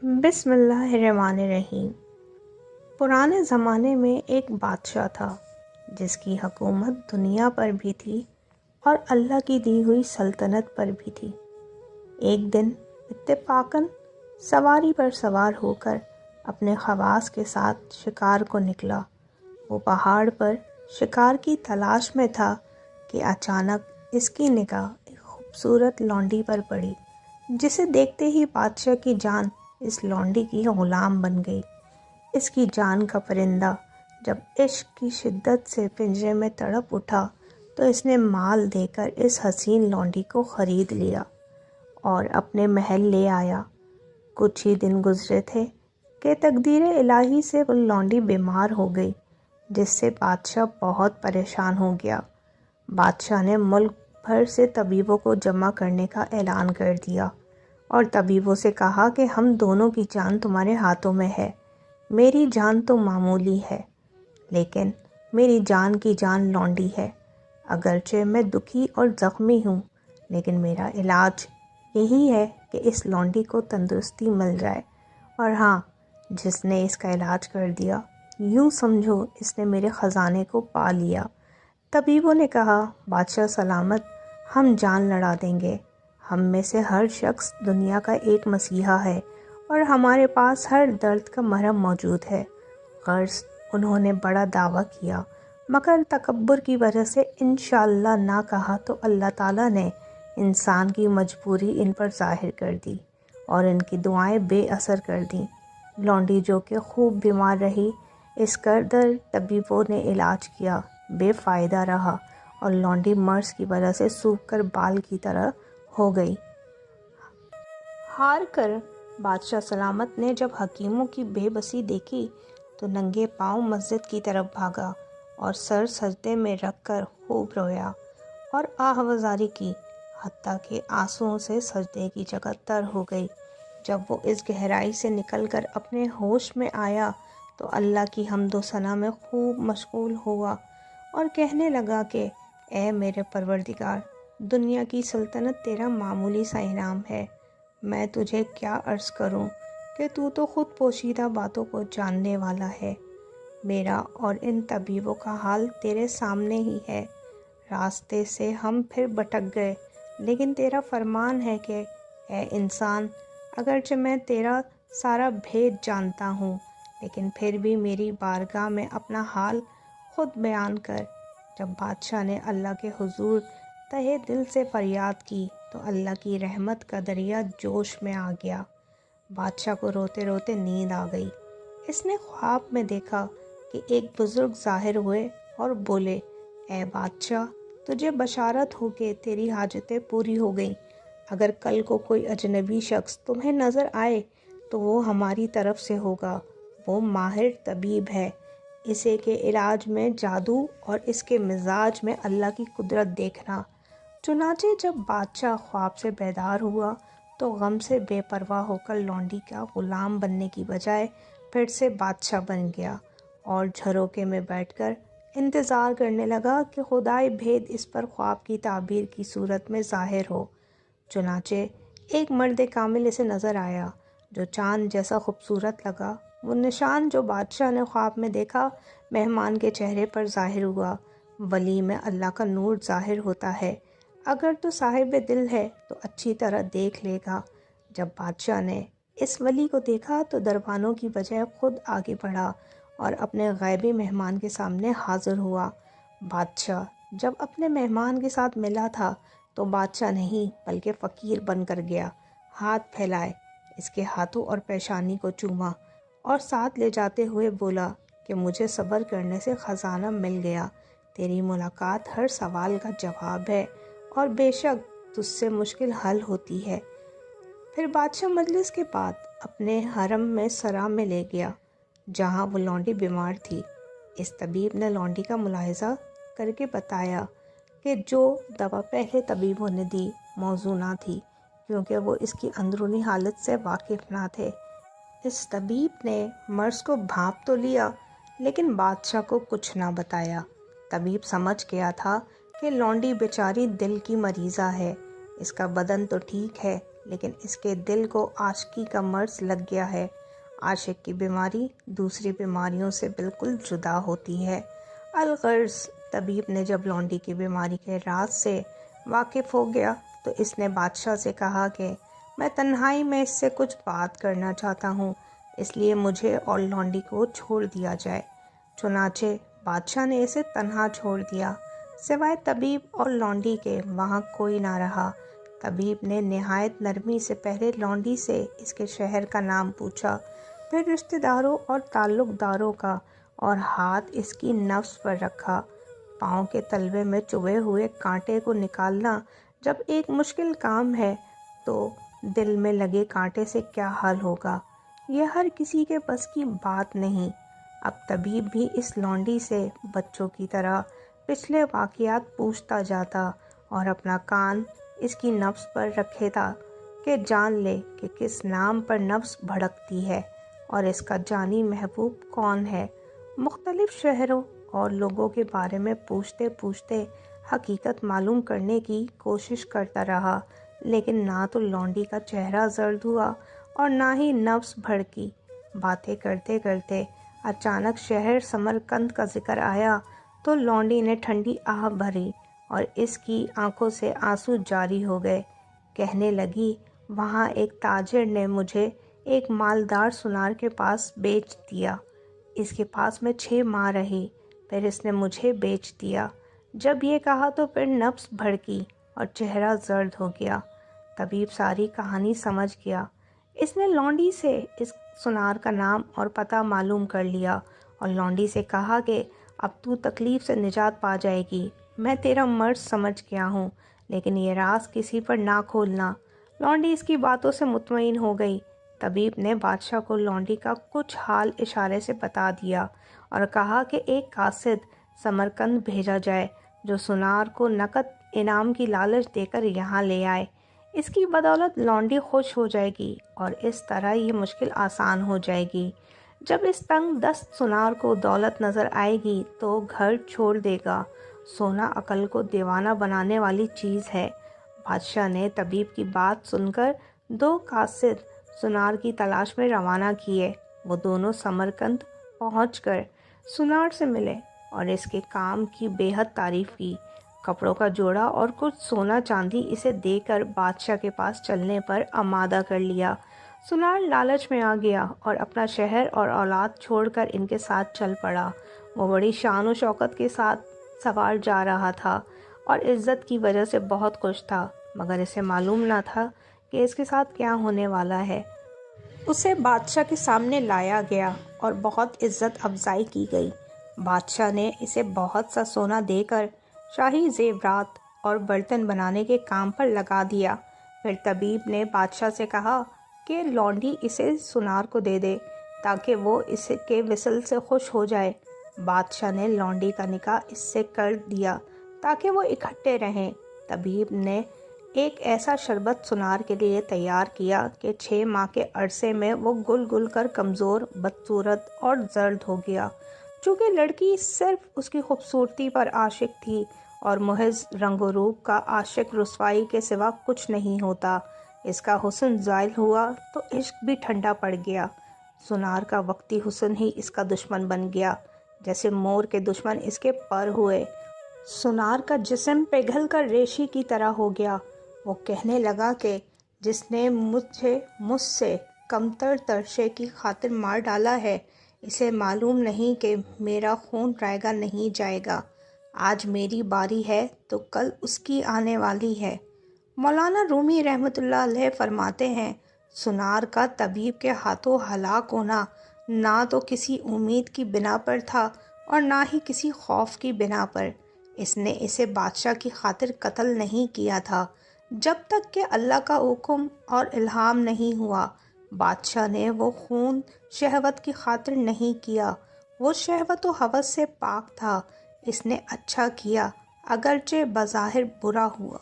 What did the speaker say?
بسم اللہ الرحمن الرحیم۔ پرانے زمانے میں ایک بادشاہ تھا جس کی حکومت دنیا پر بھی تھی اور اللہ کی دی ہوئی سلطنت پر بھی تھی۔ ایک دن اتفاقاً سواری پر سوار ہو کر اپنے خواص کے ساتھ شکار کو نکلا۔ وہ پہاڑ پر شکار کی تلاش میں تھا کہ اچانک اس کی نگاہ ایک خوبصورت لونڈی پر پڑی، جسے دیکھتے ہی بادشاہ کی جان اس لونڈی کی غلام بن گئی۔ اس کی جان کا پرندہ جب عشق کی شدت سے پنجرے میں تڑپ اٹھا تو اس نے مال دے کر اس حسین لونڈی کو خرید لیا اور اپنے محل لے آیا۔ کچھ ہی دن گزرے تھے کہ تقدیر الہی سے وہ لونڈی بیمار ہو گئی، جس سے بادشاہ بہت پریشان ہو گیا۔ بادشاہ نے ملک بھر سے طبیبوں کو جمع کرنے کا اعلان کر دیا اور طبیبوں سے کہا کہ ہم دونوں کی جان تمہارے ہاتھوں میں ہے۔ میری جان تو معمولی ہے، لیکن میری جان کی جان لونڈی ہے۔ اگرچہ میں دکھی اور زخمی ہوں، لیکن میرا علاج یہی ہے کہ اس لونڈی کو تندرستی مل جائے، اور ہاں، جس نے اس کا علاج کر دیا، یوں سمجھو اس نے میرے خزانے کو پا لیا۔ طبیبوں نے کہا، بادشاہ سلامت، ہم جان لڑا دیں گے۔ ہم میں سے ہر شخص دنیا کا ایک مسیحا ہے اور ہمارے پاس ہر درد کا مرہم موجود ہے۔ غرض انہوں نے بڑا دعویٰ کیا، مگر تکبر کی وجہ سے انشاءاللہ نہ کہا تو اللہ تعالیٰ نے انسان کی مجبوری ان پر ظاہر کر دی اور ان کی دعائیں بے اثر کر دیں۔ لونڈی جو کہ خوب بیمار رہی، اس قدر طبیبوں نے علاج کیا، بے فائدہ رہا اور لونڈی مرض کی وجہ سے سوکھ کر بال کی طرح ہو گئی۔ ہار کر بادشاہ سلامت نے جب حکیموں کی بے بسی دیکھی تو ننگے پاؤں مسجد کی طرف بھاگا اور سر سجدے میں رکھ کر خوب رویا اور آہوازاری کی، حتیٰ کہ آنسوؤں سے سجدے کی جگہ تر ہو گئی۔ جب وہ اس گہرائی سے نکل کر اپنے ہوش میں آیا تو اللہ کی حمد و ثنا میں خوب مشغول ہوا اور کہنے لگا کہ اے میرے پروردگار، دنیا کی سلطنت تیرا معمولی سا انعام ہے۔ میں تجھے کیا عرض کروں کہ تو خود پوشیدہ باتوں کو جاننے والا ہے۔ میرا اور ان طبیبوں کا حال تیرے سامنے ہی ہے۔ راستے سے ہم پھر بھٹک گئے، لیکن تیرا فرمان ہے کہ اے انسان، اگرچہ میں تیرا سارا بھید جانتا ہوں، لیکن پھر بھی میری بارگاہ میں اپنا حال خود بیان کر۔ جب بادشاہ نے اللہ کے حضور تہہ دل سے فریاد کی تو اللہ کی رحمت کا دریا جوش میں آ گیا۔ بادشاہ کو روتے روتے نیند آ گئی۔ اس نے خواب میں دیکھا کہ ایک بزرگ ظاہر ہوئے اور بولے، اے بادشاہ، تجھے بشارت ہو کہ تیری حاجتیں پوری ہو گئیں۔ اگر کل کو کوئی اجنبی شخص تمہیں نظر آئے تو وہ ہماری طرف سے ہوگا۔ وہ ماہر طبیب ہے، اسے کے علاج میں جادو اور اس کے مزاج میں اللہ کی قدرت دیکھنا۔ چنانچہ جب بادشاہ خواب سے بیدار ہوا تو غم سے بے پرواہ ہو کر لونڈی کا غلام بننے کی بجائے پھر سے بادشاہ بن گیا اور جھروکے میں بیٹھ کر انتظار کرنے لگا کہ خدائے بھید اس پر خواب کی تعبیر کی صورت میں ظاہر ہو۔ چنانچہ ایک مرد کامل اسے نظر آیا جو چاند جیسا خوبصورت لگا۔ وہ نشان جو بادشاہ نے خواب میں دیکھا مہمان کے چہرے پر ظاہر ہوا۔ ولی میں اللہ کا نور ظاہر ہوتا ہے، اگر تو صاحب دل ہے تو اچھی طرح دیکھ لے گا۔ جب بادشاہ نے اس ولی کو دیکھا تو دربانوں کی بجائے خود آگے بڑھا اور اپنے غیبی مہمان کے سامنے حاضر ہوا۔ بادشاہ جب اپنے مہمان کے ساتھ ملا تھا تو بادشاہ نہیں بلکہ فقیر بن کر گیا۔ ہاتھ پھیلائے، اس کے ہاتھوں اور پیشانی کو چوما اور ساتھ لے جاتے ہوئے بولا کہ مجھے صبر کرنے سے خزانہ مل گیا۔ تیری ملاقات ہر سوال کا جواب ہے اور بے شک تجھ سے مشکل حل ہوتی ہے۔ پھر بادشاہ مجلس کے بعد اپنے حرم میں سرا میں لے گیا جہاں وہ لونڈی بیمار تھی۔ اس طبیب نے لونڈی کا ملاحظہ کر کے بتایا کہ جو دوا پہلے طبیبوں نے دی موزوں نہ تھی، کیونکہ وہ اس کی اندرونی حالت سے واقف نہ تھے۔ اس طبیب نے مرض کو بھانپ تو لیا لیکن بادشاہ کو کچھ نہ بتایا۔ طبیب سمجھ گیا تھا کہ لونڈی بیچاری دل کی مریضہ ہے، اس کا بدن تو ٹھیک ہے لیکن اس کے دل کو عاشقی کا مرض لگ گیا ہے۔ عاشق کی بیماری دوسری بیماریوں سے بالکل جدا ہوتی ہے۔ الغرض طبیب نے جب لونڈی کی بیماری کے راز سے واقف ہو گیا تو اس نے بادشاہ سے کہا کہ میں تنہائی میں اس سے کچھ بات کرنا چاہتا ہوں، اس لیے مجھے اور لونڈی کو چھوڑ دیا جائے۔ چنانچہ بادشاہ نے اسے تنہا چھوڑ دیا۔ سوائے طبیب اور لونڈی کے وہاں کوئی نہ رہا۔ طبیب نے نہایت نرمی سے پہلے لونڈی سے اس کے شہر کا نام پوچھا، پھر رشتہ داروں اور تعلق داروں کا، اور ہاتھ اس کی نبض پر رکھا۔ پاؤں کے تلوے میں چبھے ہوئے کانٹے کو نکالنا جب ایک مشکل کام ہے تو دل میں لگے کانٹے سے کیا حال ہوگا، یہ ہر کسی کے بس کی بات نہیں۔ اب طبیب بھی اس لونڈی سے بچوں کی طرح پچھلے واقعات پوچھتا جاتا اور اپنا کان اس کی نبض پر رکھے تھا کہ جان لے کہ کس نام پر نبض بھڑکتی ہے اور اس کا جانی محبوب کون ہے۔ مختلف شہروں اور لوگوں کے بارے میں پوچھتے پوچھتے حقیقت معلوم کرنے کی کوشش کرتا رہا، لیکن نہ تو لونڈی کا چہرہ زرد ہوا اور نہ ہی نبض بھڑکی۔ باتیں کرتے کرتے اچانک شہر سمرقند کا ذکر آیا تو لونڈی نے ٹھنڈی آہ بھری اور اس کی آنکھوں سے آنسو جاری ہو گئے۔ کہنے لگی، وہاں ایک تاجر نے مجھے ایک مالدار سونار کے پاس بیچ دیا۔ اس کے پاس میں 6 ماہ رہی، پھر اس نے مجھے بیچ دیا۔ جب یہ کہا تو پھر نبض بھڑکی اور چہرہ زرد ہو گیا۔ طبیب ساری کہانی سمجھ گیا۔ اس نے لونڈی سے اس سونار کا نام اور پتہ معلوم کر لیا اور لونڈی سے کہا کہ اب تو تکلیف سے نجات پا جائے گی۔ میں تیرا مرض سمجھ گیا ہوں، لیکن یہ راز کسی پر نہ کھولنا۔ لونڈی اس کی باتوں سے مطمئن ہو گئی۔ طبیب نے بادشاہ کو لونڈی کا کچھ حال اشارے سے بتا دیا اور کہا کہ ایک قاصد سمرقند بھیجا جائے جو سونار کو نقد انعام کی لالچ دے کر یہاں لے آئے۔ اس کی بدولت لونڈی خوش ہو جائے گی اور اس طرح یہ مشکل آسان ہو جائے گی۔ جب اس تنگ دست سونار کو دولت نظر آئے گی تو گھر چھوڑ دے گا۔ سونا عقل کو دیوانہ بنانے والی چیز ہے۔ بادشاہ نے طبیب کی بات سن کر 2 قاصد سونار کی تلاش میں روانہ کیے۔ وہ دونوں سمرقند پہنچ کر سونار سے ملے اور اس کے کام کی بے حد تعریف کی۔ کپڑوں کا جوڑا اور کچھ سونا چاندی اسے دے کر بادشاہ کے پاس چلنے پر آمادہ کر لیا۔ سونار لالچ میں آ گیا اور اپنا شہر اور اولاد چھوڑ کر ان کے ساتھ چل پڑا۔ وہ بڑی شان و شوکت کے ساتھ سوار جا رہا تھا اور عزت کی وجہ سے بہت خوش تھا، مگر اسے معلوم نہ تھا کہ اس کے ساتھ کیا ہونے والا ہے۔ اسے بادشاہ کے سامنے لایا گیا اور بہت عزت افزائی کی گئی۔ بادشاہ نے اسے بہت سا سونا دے کر شاہی زیورات اور برتن بنانے کے کام پر لگا دیا۔ پھر طبیب نے بادشاہ سے کہا کہ لونڈی اسے سونار کو دے دے تاکہ وہ اس کے وصل سے خوش ہو جائے۔ بادشاہ نے لونڈی کا نکاح اس سے کر دیا تاکہ وہ اکٹھے رہیں۔ طبیب نے ایک ایسا شربت سونار کے لیے تیار کیا کہ 6 ماہ کے عرصے میں وہ گل گل کر کمزور، بدصورت اور زرد ہو گیا۔ چونکہ لڑکی صرف اس کی خوبصورتی پر عاشق تھی اور محض رنگ و روپ کا عاشق رسوائی کے سوا کچھ نہیں ہوتا، اس کا حسن زائل ہوا تو عشق بھی ٹھنڈا پڑ گیا۔ سونار کا وقتی حسن ہی اس کا دشمن بن گیا، جیسے مور کے دشمن اس کے پر ہوئے۔ سونار کا جسم پگھل کر ریشی کی طرح ہو گیا۔ وہ کہنے لگا کہ جس نے مجھے مجھ سے کمتر ترشے کی خاطر مار ڈالا ہے، اسے معلوم نہیں کہ میرا خون رائے گا نہیں جائے گا۔ آج میری باری ہے تو کل اس کی آنے والی ہے۔ مولانا رومی رحمۃ اللہ علیہ فرماتے ہیں، سونار کا طبیب کے ہاتھوں ہلاک ہونا نہ تو کسی امید کی بنا پر تھا اور نہ ہی کسی خوف کی بنا پر۔ اس نے اسے بادشاہ کی خاطر قتل نہیں کیا تھا، جب تک کہ اللہ کا حکم اور الہام نہیں ہوا۔ بادشاہ نے وہ خون شہوت کی خاطر نہیں کیا، وہ شہوت و ہوس سے پاک تھا۔ اس نے اچھا کیا، اگرچہ بظاہر برا ہوا۔